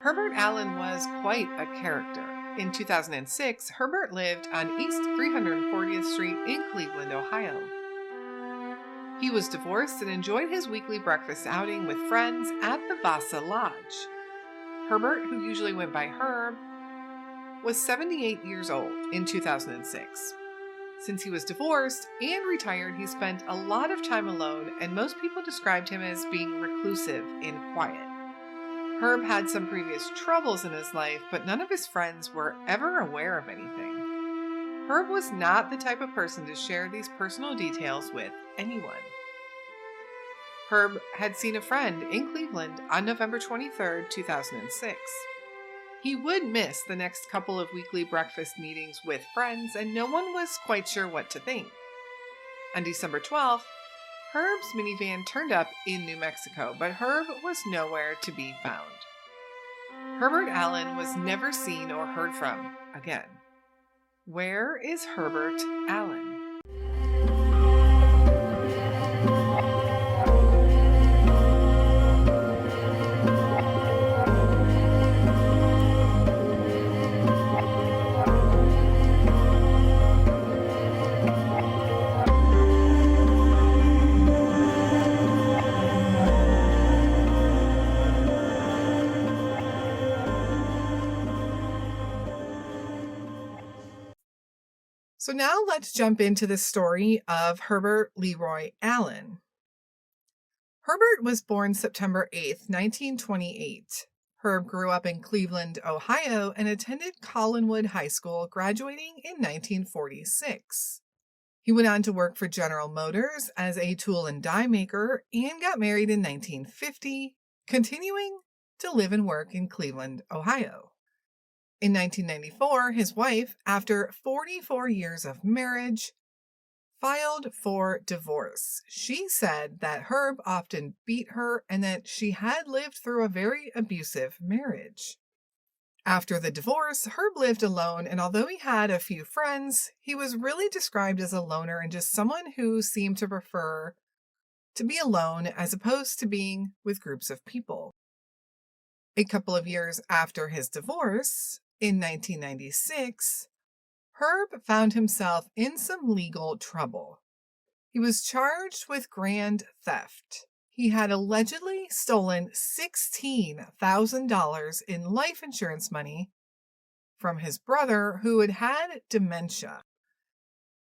Herbert Allen was quite a character. In 2006, Herbert lived on East 340th Street in Cleveland, Ohio. He was divorced and enjoyed his weekly breakfast outing with friends at the Vasa Lodge. Herbert, who usually went by Herb, was 78 years old in 2006. Since he was divorced and retired, he spent a lot of time alone, and most people described him as being reclusive and quiet. Herb had some previous troubles in his life, but none of his friends were ever aware of anything. Herb was not the type of person to share these personal details with anyone. Herb had seen a friend in Cleveland on November 23, 2006. He would miss the next couple of weekly breakfast meetings with friends, and no one was quite sure what to think. On December 12th, Herb's minivan turned up in New Mexico, but Herb was nowhere to be found. Herbert Allen was never seen or heard from again. Where is Herbert Allen? So now let's jump into the story of Herbert Leroy Allen. Herbert was born September 8th, 1928. Herb grew up in Cleveland, Ohio, and attended Collinwood High School, graduating in 1946. He went on to work for General Motors as a tool and die maker and got married in 1950, continuing to live and work in Cleveland, Ohio. In 1994, his wife, after 44 years of marriage, filed for divorce. She said that Herb often beat her and that she had lived through a very abusive marriage. After the divorce, Herb lived alone, and although he had a few friends, he was really described as a loner and just someone who seemed to prefer to be alone as opposed to being with groups of people. A couple of years after his divorce, in 1996, Herb found himself in some legal trouble. He was charged with grand theft. He had allegedly stolen $16,000 in life insurance money from his brother, who had had dementia.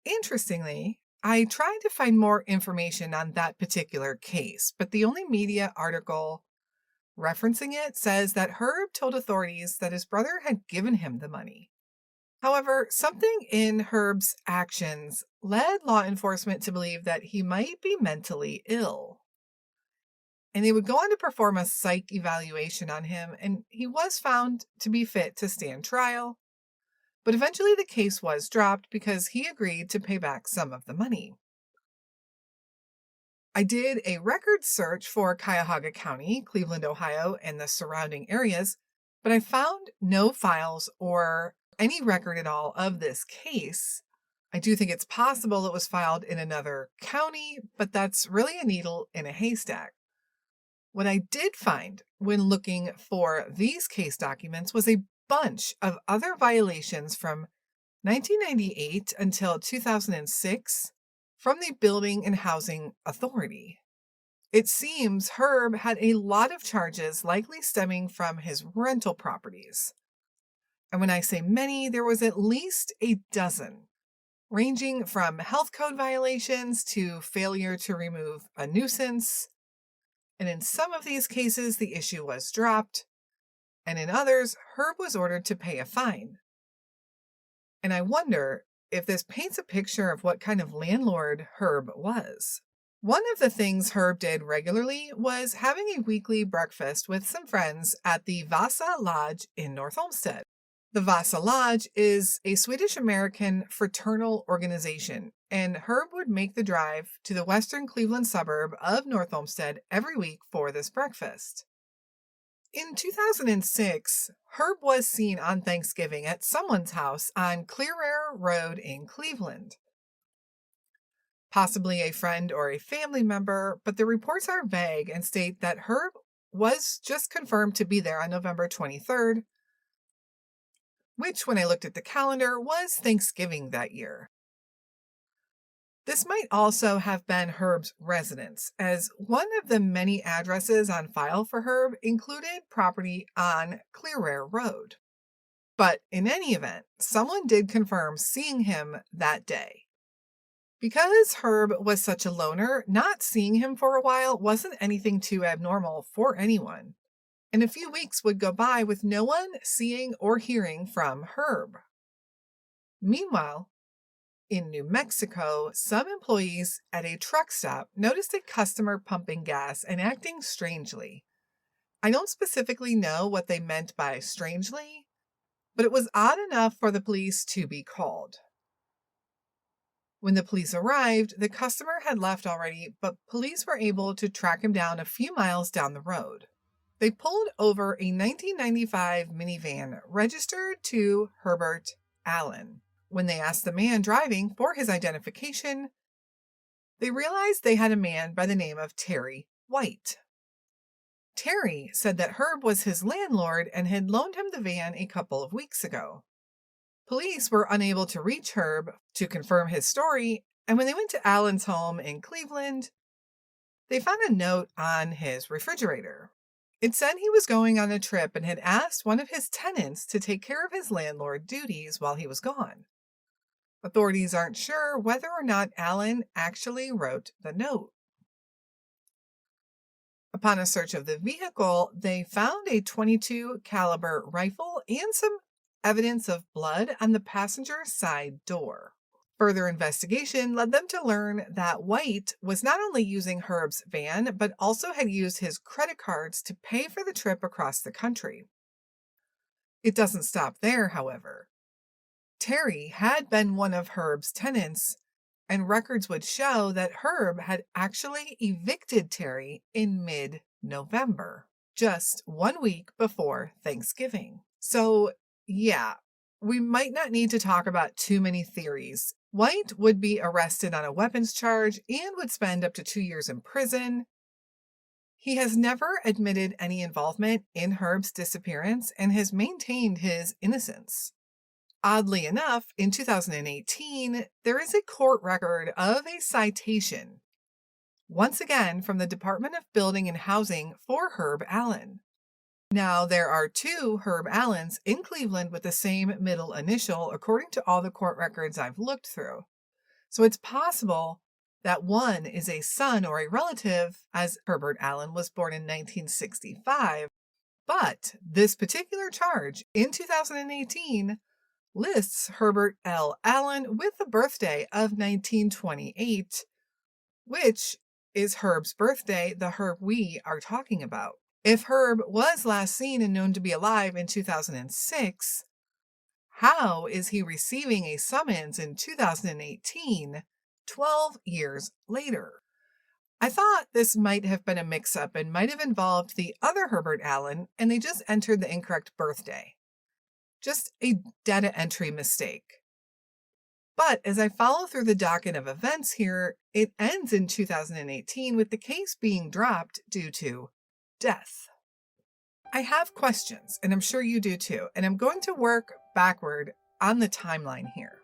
Interestingly, I tried to find more information on that particular case, but the only media article referencing it says that Herb told authorities that his brother had given him the money. However, something in Herb's actions led law enforcement to believe that he might be mentally ill. And they would go on to perform a psych evaluation on him, and he was found to be fit to stand trial. But eventually the case was dropped because he agreed to pay back some of the money. I did a record search for Cuyahoga County, Cleveland, Ohio, and the surrounding areas, but I found no files or any record at all of this case. I do think it's possible it was filed in another county, but that's really a needle in a haystack. What I did find when looking for these case documents was a bunch of other violations from 1998 until 2006 from the Building and Housing Authority. It seems Herb had a lot of charges likely stemming from his rental properties. And when I say many, there was at least a dozen, ranging from health code violations to failure to remove a nuisance. And in some of these cases, the issue was dropped, and in others, Herb was ordered to pay a fine. And I wonder if this paints a picture of what kind of landlord Herb was. One of the things Herb did regularly was having a weekly breakfast with some friends at the Vasa Lodge in North Olmsted. The Vasa Lodge is a Swedish-American fraternal organization, and Herb would make the drive to the western Cleveland suburb of North Olmsted every week for this breakfast. In 2006, Herb was seen on Thanksgiving at someone's house on Clear Air Road in Cleveland. Possibly a friend or a family member, but the reports are vague and state that Herb was just confirmed to be there on November 23rd, which, when I looked at the calendar, was Thanksgiving that year. This might also have been Herb's residence, as one of the many addresses on file for Herb included property on Clearware Road. But in any event, someone did confirm seeing him that day. Because Herb was such a loner, not seeing him for a while wasn't anything too abnormal for anyone, and a few weeks would go by with no one seeing or hearing from Herb. Meanwhile, in New Mexico, some employees at a truck stop noticed a customer pumping gas and acting strangely. I don't specifically know what they meant by strangely, but it was odd enough for the police to be called. When the police arrived, the customer had left already, but police were able to track him down a few miles down the road. They pulled over a 1995 minivan registered to Herbert Allen. When they asked the man driving for his identification, they realized they had a man by the name of Terry White. Terry said that Herb was his landlord and had loaned him the van a couple of weeks ago. Police were unable to reach Herb to confirm his story, and when they went to Allen's home in Cleveland, they found a note on his refrigerator. It said he was going on a trip and had asked one of his tenants to take care of his landlord duties while he was gone. Authorities aren't sure whether or not Allen actually wrote the note. Upon a search of the vehicle, they found a .22 caliber rifle and some evidence of blood on the passenger side door. Further investigation led them to learn that White was not only using Herb's van, but also had used his credit cards to pay for the trip across the country. It doesn't stop there, however. Terry had been one of Herb's tenants, and records would show that Herb had actually evicted Terry in mid-November, just 1 week before Thanksgiving. So, yeah, we might not need to talk about too many theories. White would be arrested on a weapons charge and would spend up to 2 years in prison. He has never admitted any involvement in Herb's disappearance and has maintained his innocence. Oddly enough, in 2018, there is a court record of a citation, once again from the Department of Building and Housing for Herb Allen. Now, there are 2 Herb Allens in Cleveland with the same middle initial, according to all the court records I've looked through. So it's possible that one is a son or a relative, as Herbert Allen was born in 1965. But this particular charge in 2018 lists Herbert L. Allen with the birthday of 1928, which is Herb's birthday, the Herb we are talking about. If Herb was last seen and known to be alive in 2006, how is he receiving a summons in 2018, 12 years later? I thought this might have been a mix-up and might have involved the other Herbert Allen, and they just entered the incorrect birthday. Just a data entry mistake. But as I follow through the docket of events here, it ends in 2018 with the case being dropped due to death. I have questions, and I'm sure you do too, and I'm going to work backward on the timeline here.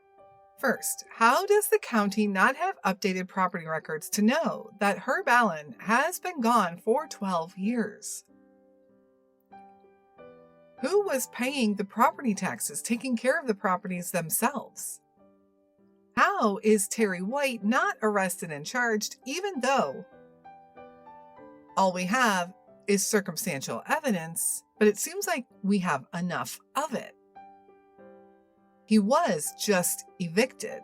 First, how does the county not have updated property records to know that Herb Allen has been gone for 12 years? Who was paying the property taxes, taking care of the properties themselves? How is Terry White not arrested and charged, even though all we have is circumstantial evidence, but it seems like we have enough of it? He was just evicted.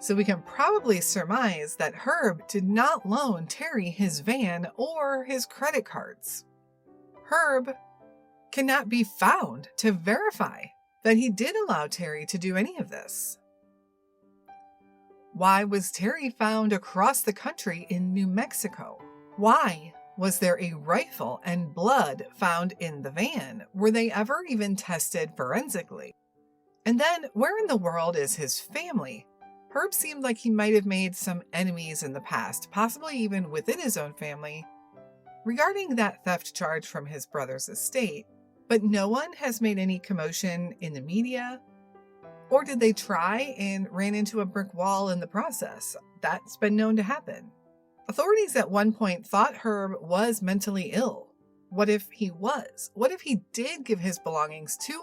So we can probably surmise that Herb did not loan Terry his van or his credit cards. Herb cannot be found to verify that he did allow Terry to do any of this. Why was Terry found across the country in New Mexico? Why was there a rifle and blood found in the van? Were they ever even tested forensically? And then, where in the world is his family? Herb seemed like he might have made some enemies in the past, possibly even within his own family. regarding that theft charge from his brother's estate, but no one has made any commotion in the media. Or did they try and ran into a brick wall in the process? That's been known to happen. Authorities at one point thought Herb was mentally ill. What if he was? What if he did give his belongings to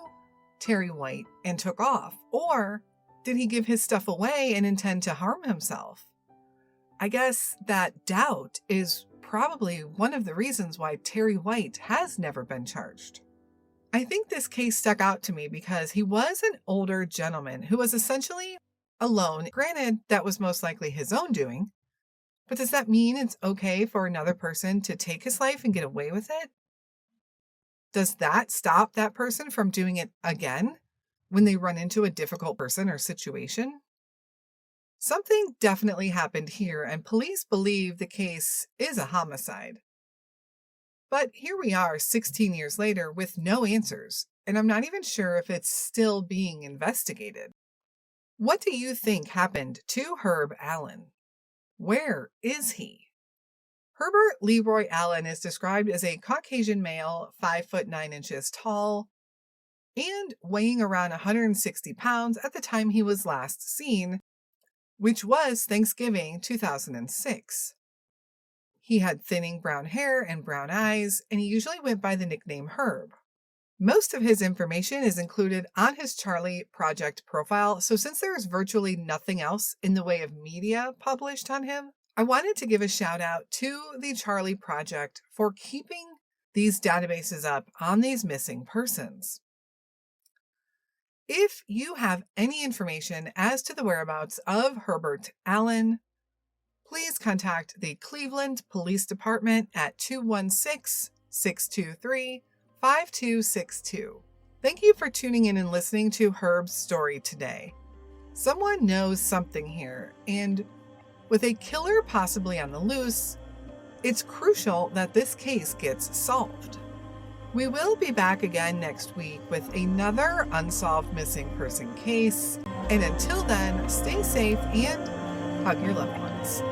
Terry White and took off? Or did he give his stuff away and intend to harm himself? I guess that doubt is probably one of the reasons why Terry White has never been charged. I think this case stuck out to me because he was an older gentleman who was essentially alone. Granted, that was most likely his own doing, but does that mean it's okay for another person to take his life and get away with it? Does that stop that person from doing it again when they run into a difficult person or situation? Something definitely happened here, and police believe the case is a homicide. But here we are 16 years later with no answers, and I'm not even sure if it's still being investigated. What do you think happened to Herb Allen? Where is he? Herbert Leroy Allen is described as a Caucasian male, 5'9" tall, and weighing around 160 pounds at the time he was last seen, which was Thanksgiving 2006. He had thinning brown hair and brown eyes, and he usually went by the nickname Herb. Most of his information is included on his Charlie Project profile, so since there is virtually nothing else in the way of media published on him, I wanted to give a shout out to the Charlie Project for keeping these databases up on these missing persons. If you have any information as to the whereabouts of Herbert Allen, please contact the Cleveland Police Department at 216-623-5262. Thank you for tuning in and listening to Herb's story today. Someone knows something here, and with a killer possibly on the loose, it's crucial that this case gets solved. We will be back again next week with another unsolved missing person case, and until then, stay safe and hug your loved ones.